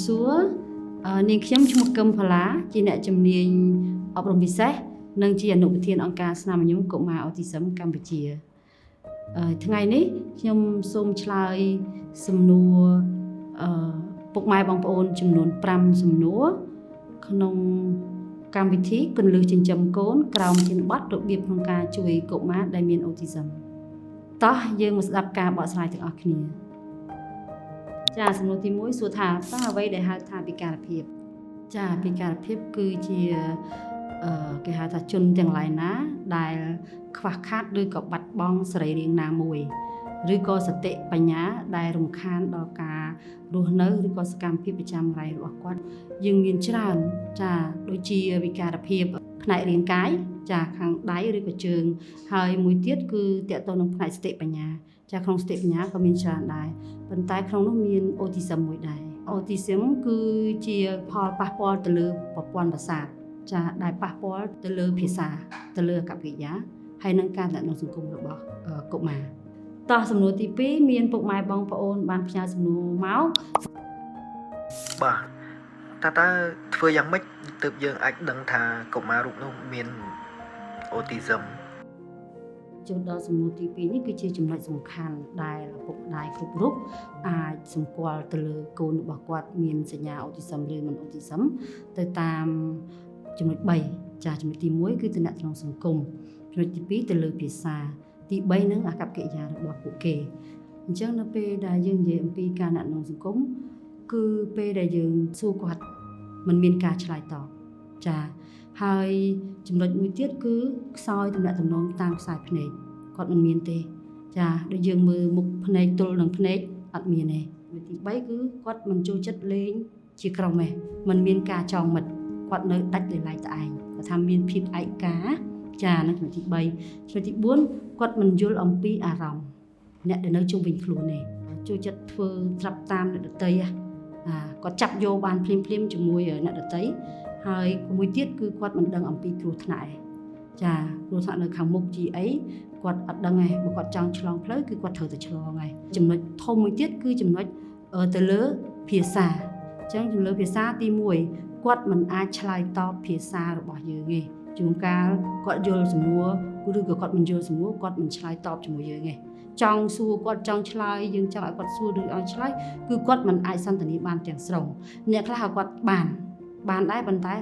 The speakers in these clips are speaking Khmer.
សួរនាងខ្ញុំឈ្មោះកឹមផល្លាជាអ្នកជំនាញអប់រំពិសេសនិងជាអនុប្រធានអង្គការស្នាមញញឹមកុមារអូទីសឹមកម្ពុជាថ្ងៃនេះខ្ញុំសូមឆ្លើយសំណួរពុកម៉ែបងប្អូនចំនួន5សំណួរក្នុងកម្មវិធីគន្លឹះចិញ្ចឹមកូនក្រោមធានបទរបៀបក្នុងការជួយកុមារដែលមានអូទីសឹមតោះយើងមកស្ដាប់ការបកស្រាយទាំងអស់គ្នាចាសំណួរទី1សួរថាតើអ្វីដែលហៅថាពិការភាពចាពិការភាពគឺជាគេហៅថាជនទាំងឡាយណាដែលខ្វះខាតឬក៏បាត់បង់សរីរាង្គណាមួយឬក៏សតិបញ្ញាដែលរំខានដល់ការរស់នៅឬក៏សកម្មភាពប្រចាំថ្ងៃរបស់គាត់យើងមានច្រើនចាដូចជាវិការភាពផ្នែករាងកាយចាខាងដៃឬក៏ជើងហើយមួយទៀតគឺតកតទៅនឹងផ្នែកសតិបញ្ញាចាក្នុងសតិបញ្ញាក៏មានច្រើនដែរប៉ុន្តែក្នុងនោះមានអូទីសឹមមួយដែរអូទីសឹមគឺជាផលប៉ះពាល់ទៅលើប្រព័ន្ធប្រសាទចាដែលប៉ះពាល់ទៅលើភាសាទៅលើអាកប្បកិរិយាហើយនឹងការទំនាក់ទំនងសង្គមរបស់កុមារតោះសំណួរទី2មានពុកម៉ែបងប្អូនបានផ្ញើសំណួរមកបាទតើធ្វើយ៉ាងម៉េចទើបយើងអាចដឹងថាកុមាររូបនោះមានអូទីសឹមចូលដល់សំណួរទី2នេះគឺជាចំណុចសំខាន់ដែលឪពុកម្ដាយគ្រប់រូបអាចសម្គាល់ទៅលើកូនរបស់គាត់មានសញ្ញាអូទីសឹមឬមិនអូទីសឹមទៅតាមចំណុច3ចាចំណុចទី1គឺទំនាក់ទំនងសង្គមចំណុចទី2ទៅលើភាសាទី3នឹងអាកប្បកិរិយារបស់ពួកគេអញ្ចឹងនៅពេលដែលយើងនិយាយអំពីការទំនាក់ទំនងសង្គមគឺពេលដែលយើងសួរគាត់มันមានការឆ្លើយតបចាហើយចំណុចមួយទៀតគឺខ្សោយទំនាក់ទំនងតាមខ្សែភ្នែកគាត់មិនមានទេចាដូចយើងមើលមុខភ្នែកទល់នឹងភ្នែកអត់មានទេទី3គឺគាត់មិនចូលចិត្តលេងជាក្រុមទេมันមានការចងមិត្តគាត់នៅដាច់ដោយឡែកតែឯងគាត់ថាមានភាពឯកាចានឹងចំណុចទី3ចំណុចទី4គាត់មិនយល់អំពីអារម្មណ៍អ្នកដែលនៅជុំវិញខ្លួនទេចូលចិត្តធ្វើត្រាប់តាមអ្នកដទៃគាត់ចាប់យកបានភ្លាមជាមួយអ្នកដទៃហើយមួយទៀតគឺគាត់មិនដឹងអំពីគ្រោះថ្នាក់ចាគ្រោះថ្នាក់នៅខាងមុខជាអីគាត់អត់ដឹងទេបើគាត់ចង់ឆ្លងផ្លូវគឺគាត់ត្រូវតែឆ្លងហើយចំណុចធំមួយទៀតគឺចំណុចទៅលើភាសាអញ្ចឹងទៅលើភាសាទី1គាត់មិនអាចឆ្លើយតបភាសារបស់យើងទេជួនកាលគាត់យល់សំណួរឬក៏គាត់មិនយល់សំណួរគាត់មិនឆ្លើយតបជាមួយយើងទេចង់សួរគាត់ចង់ឆ្លើយយើងចង់ឲ្យគាត់សួរឬឲ្យឆ្លើយគឺគាត់មិនអាចសន្ទនាបានទាំងស្រុងអ្នកខ្លះគាត់បានដែរប៉ុន្តែ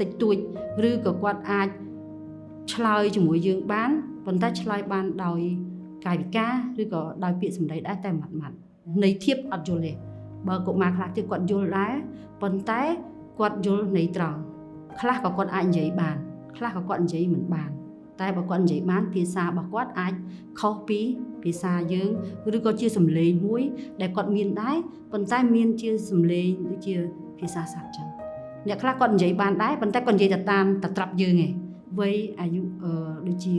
តិចតួចឬក៏គាត់អាចឆ្លើយជាមួយយើងបានប៉ុន្តែឆ្លើយបានដោយកាយវិការឬក៏ដោយពាក្យសម្ដីដែរតែម៉ាត់ន័យធៀបអត់យល់ទេបើកុមារខ្លះទៀតគាត់យល់ដែរប៉ុន្តែគាត់យល់ន័យត្រង់ខ្លះក៏គាត់អាចនិយាយបានខ្លះក៏គាត់និយាយមិនបានតែបើគាត់និយាយបានភាសារបស់គាត់អាចខុសពីភាសាយើងឬក៏ជាសំឡេងមួយដែលគាត់មានដែរប៉ុន្តែមានជាសំឡេងដូចជាភាសាសត្វចឹងអ្នកខ្លះគាត់និយាយបានដែរប៉ុន្តែគាត់និយាយតែតាមតែត្រាប់យើងឯងវ័យអាយុដូចជា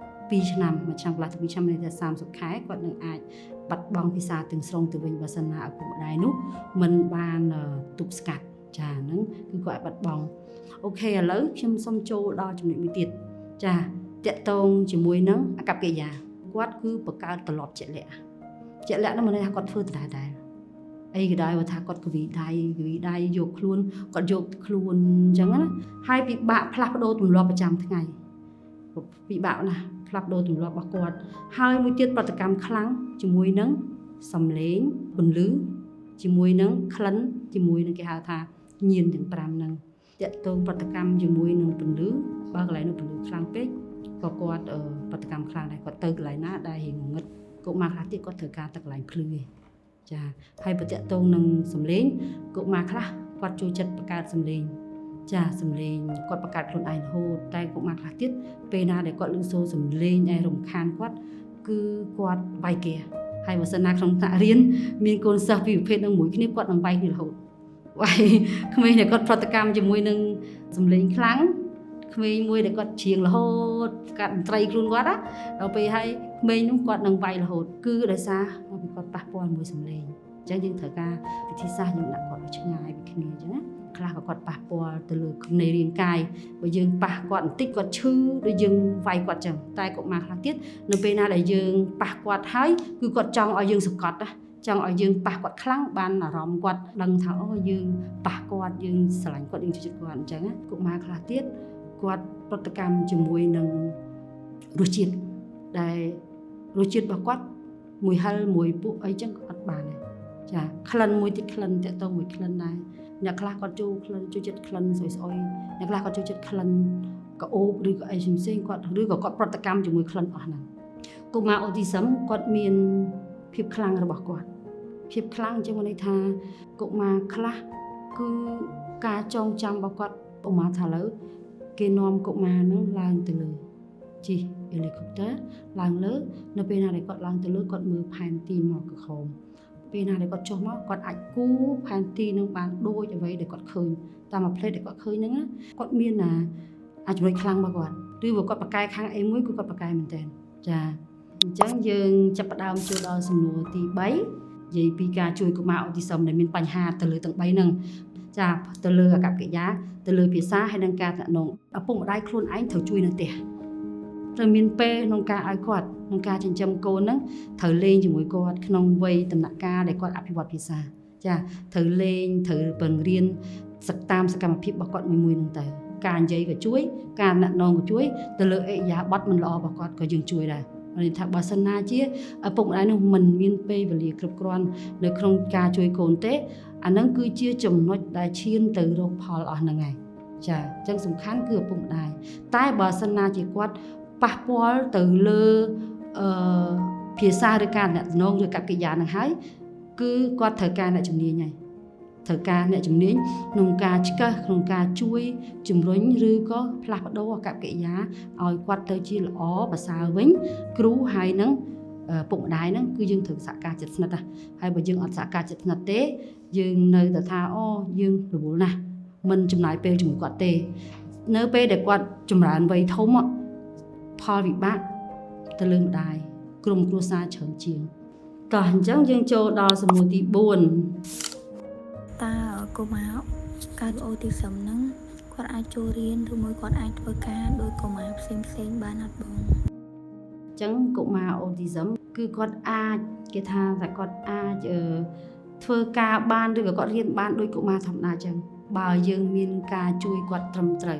2ឆ្នាំ1ឆ្នាំកន្លះទៅ2ឆ្នាំតែ30ខែគាត់នឹងអាចបាត់បង់ភាសាទាំងស្រុងទៅវិញបើសិនណាឪពុកម្ដាយនោះមិនបានទប់ស្កាត់ចាហ្នឹងគឺគាត់អាចបាត់បង់អូខេឥឡូវខ្ញុំសូមចូលដល់ចំណុចមួយទៀតចាតកតងជាមួយនឹងអាកប្បកិរិយាគាត់គឺបង្កើតទម្លាប់ជាក់លាក់នោះមិនន័យថាគាត់ធ្វើដដែលអីក៏ដោយបើថាគាត់កវីដៃយកខ្លួនគាត់យកខ្លួនអញ្ចឹងណាហើយពិបាកផ្លាស់ប្ដូរទម្លាប់ប្រចាំថ្ងៃពិបាកណាស់ផ្លាស់ប្ដូរទម្លាប់របស់គាត់ហើយមួយទៀតប្រតិកម្មខ្លាំងជាមួយនឹងសំឡេងពន្លឺជាមួយនឹងក្លិនជាមួយនឹងគេហៅថាញៀនទាំង5ហ្នឹងតកតងប្រតិកម្មជាមួយនឹងពន្លឺបើកន្លែងនោះពន្លឺខ្លាំងពេកក៏គាត់ប្រតិកម្មខ្លាំងដែរគាត់ទៅកន្លែងណាដែលរៀងងឹតកុមារខ្លះទៀតគាត់ត្រូវការទៅកន្លែងភ្លឺឯងចាហើយប្រតិកម្មនឹងសំឡេងកុមារខ្លះគាត់ចូលចិត្តបង្កើតសំឡេងចាសំឡេងគាត់បង្កើតខ្លួនឯងរហូតតែកុមារខ្លះទៀតពេលណាដែលគាត់ឮសូរសំឡេងដែលរំខានគាត់គឺគាត់វាយគេហើយបើសិនណាក្នុងថ្នាក់រៀនមានកូនសិស្សពីរប្រភេទនឹងមួយគ្នាគាត់នឹងវាយគ្នារហូតវាយក្មេងដែលគាត់ប្រតិកម្មជាមួយនឹងសំឡេងខ្លាំងក្មេងមួយដែលគាត់ច្រៀងរហូតកាត់តន្ត្រីខ្លួនគាត់ណាដល់ពេលហើយក្មេងនោះគាត់នឹងវាយរហូតគឺដោយសារគាត់ប៉ះពាល់មួយសំឡេងអញ្ចឹងយើងត្រូវការវិធីសាស្ត្រយើងដាក់គាត់ឲ្យឆ្ងាយពីគ្នាអញ្ចឹងណាខ្លះក៏គាត់ប៉ះពាល់ទៅលើនៃរាងកាយបើយើងប៉ះគាត់បន្តិចគាត់ឈឺដូចយើងវាយគាត់អញ្ចឹងតែកុមារខ្លះទៀតនៅពេលណាដែលយើងប៉ះគាត់ហើយគឺគាត់ចង់ឲ្យយើងសង្កត់ណា ចង់ឲ្យយើងប៉ះគាត់ខ្លាំងបានអារម្មណ៍គាត់ដឹងថាអូយើងប៉ះគាត់យើងស្រឡាញ់គាត់យើងជឿចិត្តគាត់អញ្ចឹងកុមារខ្លះទៀតគាត់ប្រតិកម្មជាមួយនឹងរសជាតិដែលរសជាតិរបស់គាត់មួយហិលមួយពួកអីចឹងក៏អត់បានដែរចាក្លិនមួយទៀតក្លិនតាក់ទងមួយក្លិនដែរអ្នកខ្លះគាត់ចូលក្លិនចូលចិត្តក្លិនស្អុយស្អុយអ្នកខ្លះគាត់ចូលចិត្តក្លិនក្អូបឬក៏អីផ្សេងៗគាត់ឬក៏គាត់ប្រតិកម្មជាមួយក្លិនអស់ហ្នឹងកុមារអូទីសឹមគាត់មានភាពខ្លាំងរបស់គាត់ភាពខ្លាំងអញ្ចឹងមានន័យថាកុមារខ្លះគឺការចងចាំរបស់គាត់ឧមាថាឥឡូវគេនាំកុមារហ្នឹងឡើងទៅលើជិះហេលីកូបទ័រឡើងលើនៅពេលណាដែលគាត់ឡើងទៅលើគាត់មើលផែនទីមកក្រហមពេលណាដែលគាត់ចុះមកគាត់អាចគូផែនទីនឹងបានដូចអ្វីដែលគាត់ឃើញតាមមួយផ្លេតដែលគាត់ឃើញហ្នឹងគាត់មានអាចចំណុចខ្លាំងរបស់គាត់ឬបើគាត់បកកែខាងអីមួយគឺគាត់បកកែមែនតើចាអញ្ចឹងយើងចាប់ផ្ដើមចូលដល់សំណួរទី3និយាយពីការជួយកុមារអូទីសឹមដែលមានបញ្ហាទៅលើទាំង3ហ្នឹងចាទៅលើអាកប្បកិរិយាទៅលើភាសាហើយនិងការថ្នាក់នងឪពុកម្ដាយខ្លួនឯងត្រូវជួយនៅផ្ទះត្រូវមានពេលក្នុងការឲ្យគាត់ក្នុងការចិញ្ចឹមកូនហ្នឹងត្រូវលេងជាមួយគាត់ក្នុងវ័យដំណាក់កាលដែលគាត់អភិវឌ្ឍភាសាចាត្រូវលេងត្រូវបង្រៀនតាមសកម្មភាពរបស់គាត់មួយហ្នឹងទៅការនិយាយក៏ជួយការថ្នាក់នងក៏ជួយទៅលើអិរិយាបថមិនល្អរបស់គាត់ក៏យើងជួយដែរន័យថាបើសិនណាជាឪពុកម្ដាយនោះមិនមានពេលវេលាគ្រប់គ្រាន់នៅក្នុងការជួយកូនទេអាហ្នឹងគឺជាចំណុចដែលឈានទៅរកផលអស់ហ្នឹងហើយចាអញ្ចឹងសំខាន់គឺឪពុកម្ដាយតែបើសិនណាជាគាត់ប៉ះពាល់ទៅលើភាសាឬការណែនាំឬកកិរិយាហ្នឹងហើយគឺគាត់ត្រូវការអ្នកជំនាញហើយត្រូវការអ្នកជំនាញក្នុងការឆ្កឹះក្នុងការជួយជំរុញឬក៏ផ្លាស់ប្ដូរអកប្បកិរិយាឲ្យគាត់ទៅជាល្អប្រសើរវិញគ្រូហើយនឹងពុកម្ដាយហ្នឹងគឺយើងត្រូវសហការជិតស្និទ្ធហើយបើយើងអត់សហការជិតស្និទ្ធទេយើងនៅតែថាអូយើងរវល់ណាស់មិនចំណាយពេលជាមួយគាត់ទេនៅពេលដែលគាត់ចម្រើនវ័យធំផលវិបាកទៅលើម្ដាយក្រុមគ្រួសារច្រើនជាងតោះអញ្ចឹងយើងចូលដល់សំណួរទី4តើកុមារកើតអូទីសឹមហ្នឹងគាត់អាចចូលរៀនឬមួយគាត់អាចធ្វើការដោយកុមារផ្សេងបានអត់បងអញ្ចឹងកុមារអូទីសឹមគឺគាត់អាចគេថាគាត់អាចធ្វើការបានឬក៏គាត់រៀនបានដោយកុមារធម្មតាអញ្ចឹងបើយើងមានការជួយគាត់ត្រឹមត្រូវ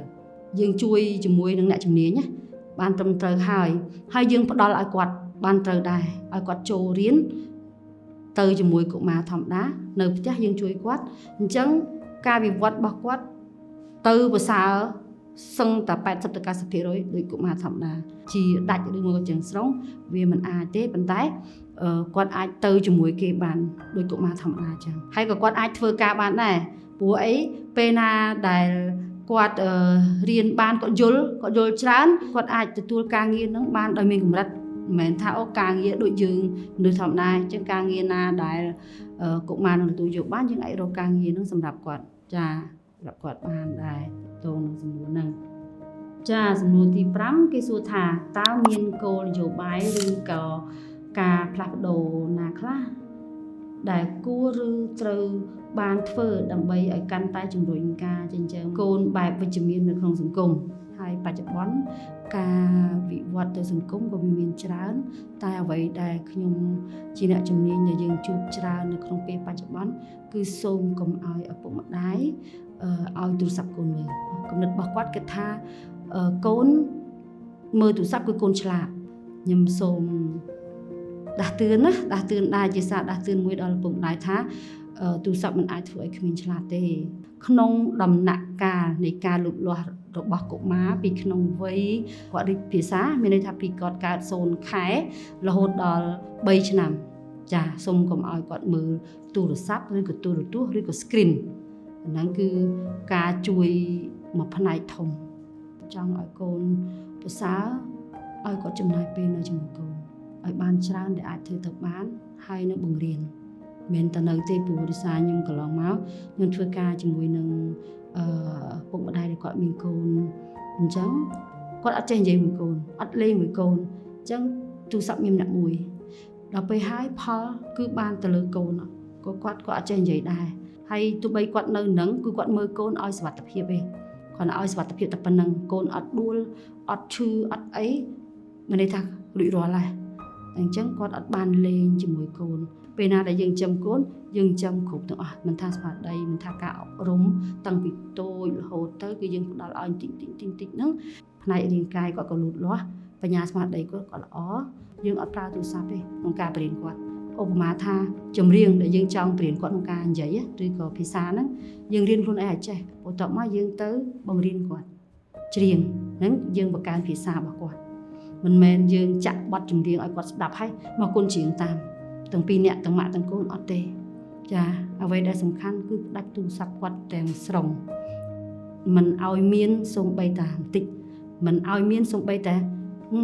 យើងជួយជាមួយនឹងអ្នកជំនាញណាបានត្រឹមត្រូវហើយយើងផ្ដល់ឲ្យគាត់បានត្រូវដែរឲ្យគាត់ចូលរៀនទៅជាមួយកុមារធម្មតានៅផ្ទះយើងជួយគាត់អញ្ចឹងការវិវត្តរបស់គាត់ទៅប្រសើរសឹងតែ80ទៅ90%ដោយកុមារធម្មតាជាដាច់ឬមកជាងស្រុងវាមិនអាចទេប៉ុន្តែគាត់អាចទៅជាមួយគេបានដោយកុមារធម្មតាអញ្ចឹងហើយក៏គាត់អាចធ្វើការបានដែរព្រោះអីពេលណាដែលគាត់រៀនបានគាត់យល់ច្រើនគាត់អាចទទួលការងារហ្នឹងបានដោយមានកម្រិតមិនមែនថាអូការងារដូចយើងមនុស្សធម្មតាអញ្ចឹងការងារណាដែលកុមារនឹងទទួលយកបានយើងអាចរកការងារហ្នឹងសម្រាប់គាត់ចាសម្រាប់គាត់បានដែរតងនឹងសំណួរហ្នឹងចាសំណួរទី5គេសួរថាតើមានគោលនយោបាយឬក៏ការផ្លាស់ប្ដូរណាខ្លះដែលគួរឬត្រូវបានធ្វើដើម្បីឲ្យកាន់តែជំរុញការចិញ្ចឹមកូនបែបវិជ្ជមាននៅក្នុងសង្គមហើយបច្ចុប្បន្នការវិវត្តទៅសង្គមក៏មានច្រើនតែអ្វីដែលខ្ញុំជាអ្នកជំនាញដែលយើងជួបច្រើននៅក្នុងពេលបច្ចុប្បន្នគឺសូមកុំឲ្យឪពុកម្ដាយឲ្យទូរស័ព្ទកូនមើលគំនិតរបស់គាត់គិតថាកូនមើលទូរស័ព្ទគឺកូនឆ្លាតខ្ញុំសូមដាស់តឿនដែរជាសារដាស់តឿនមួយដល់ឪពុកម្ដាយថាទូរស័ព្ទមិនអាចធ្វើឲ្យក្មេងឆ្លាតទេក្នុងដំណាក់កាលនៃការលូតលាស់របស់កុមារពីក្នុងវ័យគាត់រៀនភាសាមានន័យថាពីគាត់កើត0ខែរហូតដល់3ឆ្នាំចាសូមកុំឲ្យគាត់មើលទូរស័ព្ទឬក៏ទូរទស្សន៍ឬក៏ screen ហ្នឹងគឺការជួយមួយផ្នែកធំចង់ឲ្យកូនប្រសើរឲ្យគាត់ចំណាយពេលនៅជាមួយកូនឲ្យបានច្រើនដែលអាចធ្វើទៅបានហើយនៅបង្រៀនមិនតែនៅទេព្រោះដោយសារខ្ញុំកន្លងមកខ្ញុំធ្វើការជាមួយនឹងពុកម្ដាយដែលគាត់មានកូនអញ្ចឹងគាត់អត់ចេះនិយាយមួយកូនអត់លេងមួយកូនអញ្ចឹងទូរស័ព្ទមានអ្នកមួយដល់ពេលហើយផលគឺបានទៅលើកូនគាត់អត់ចេះនិយាយដែរហើយទោះបីគាត់នៅនឹងគឺគាត់មើលកូនឲ្យសុវត្ថិភាពទេគាត់ឲ្យសុវត្ថិភាពតែប៉ុណ្្នឹងកូនអត់ដួលអត់ឈឺអត់អីមានន័យថារួចរាល់ហើយអញ្ចឹងគាត់អត់បានលេងជាមួយកូន ពេលណាដែលយើងចិញ្ចឹមកូនយើងចិញ្ចឹមគ្រប់ទាំងអស់មិនថាស្មារតីមិនថាការអប់រំតាំងពីតូចរហូតទៅគឺយើងផ្ដល់ឲ្យតិចហ្នឹងផ្នែករាងកាយគាត់ក៏លូតលាស់បញ្ញាស្មារតីគាត់ក៏ល្អយើងអត់ប្រើទូរស័ព្ទទេក្នុងការបរៀនគាត់ឧបមាថាចម្រៀងដែលយើងចង់បរៀនគាត់ក្នុងការនិយាយឬក៏ភាសាហ្នឹងយើងរៀនខ្លួនឯងឲ្យចេះបន្ទាប់មកយើងទៅបង្រៀនគាត់ច្រៀងហ្នឹងយើងបង្កើនភាសារបស់គាត់មិនមែនយើងចាក់បទចម្រៀងឲ្យគាត់ស្ដាប់ហើយមកគុណច្រៀងតាមទាំងពីរអ្នកទាំងម៉ាក់ទាំងកូនអត់ទេចាអ្វីដែលសំខាន់គឺផ្ដាច់ទូរស័ព្ទគាត់ទាំងស្រុងមិនឲ្យមានសូម្បីតែបន្តិចមិនឲ្យមានសូម្បីតែ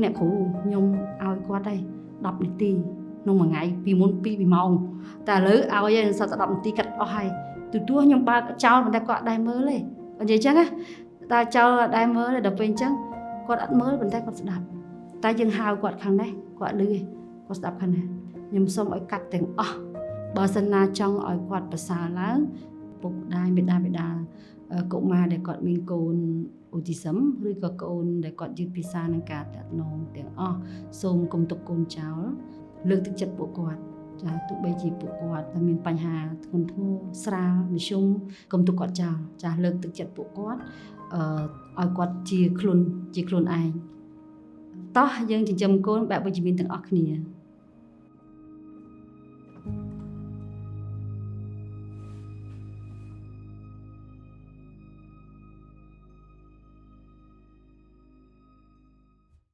អ្នកគ្រូខ្ញុំឲ្យគាត់ទេ10នាទីក្នុងមួយថ្ងៃពីមុន2ម៉ោងតែឥឡូវឲ្យហើយសត10នាទីកាត់អស់ហើយទូខ្ញុំបើកចោលប៉ុន្តែគាត់អត់ដែរមើលទេនិយាយចឹងណាតែចោលអត់ដែរមើលទេដល់ពេលអញ្ចឹងគាត់អត់មើលប៉ុន្តែគាត់ស្ដាប់តែយើងហៅគាត់ខាងនេះគាត់លឺគាត់ស្ដាប់ខាងនេះខ្ញុំសូមឲ្យកាត់ទាំងអស់បើសិនណាចង់ឲ្យគាត់ប្រសើរឡើងពុកដែរមេដាកុមារដែលគាត់មានកូនអូទីសឹមឬក៏កូនដែលគាត់យឺតភាសានឹងការតាក់ទងទាំងអស់សូមកុំទុកកូនចោលលើកទឹកចិត្តពួកគាត់ចាទោះបីជាពួកគាត់តែមានបញ្ហាធ្ងន់ធ្ងរស្រាលមធ្យមកុំទុកគាត់ចោលចាលើកទឹកចិត្តពួកគាត់ឲ្យគាត់ជាខ្លួនឯងតោះយើងចិញ្ចឹមកូនបែបវិជ្ជមានទាំងអស់គ្នា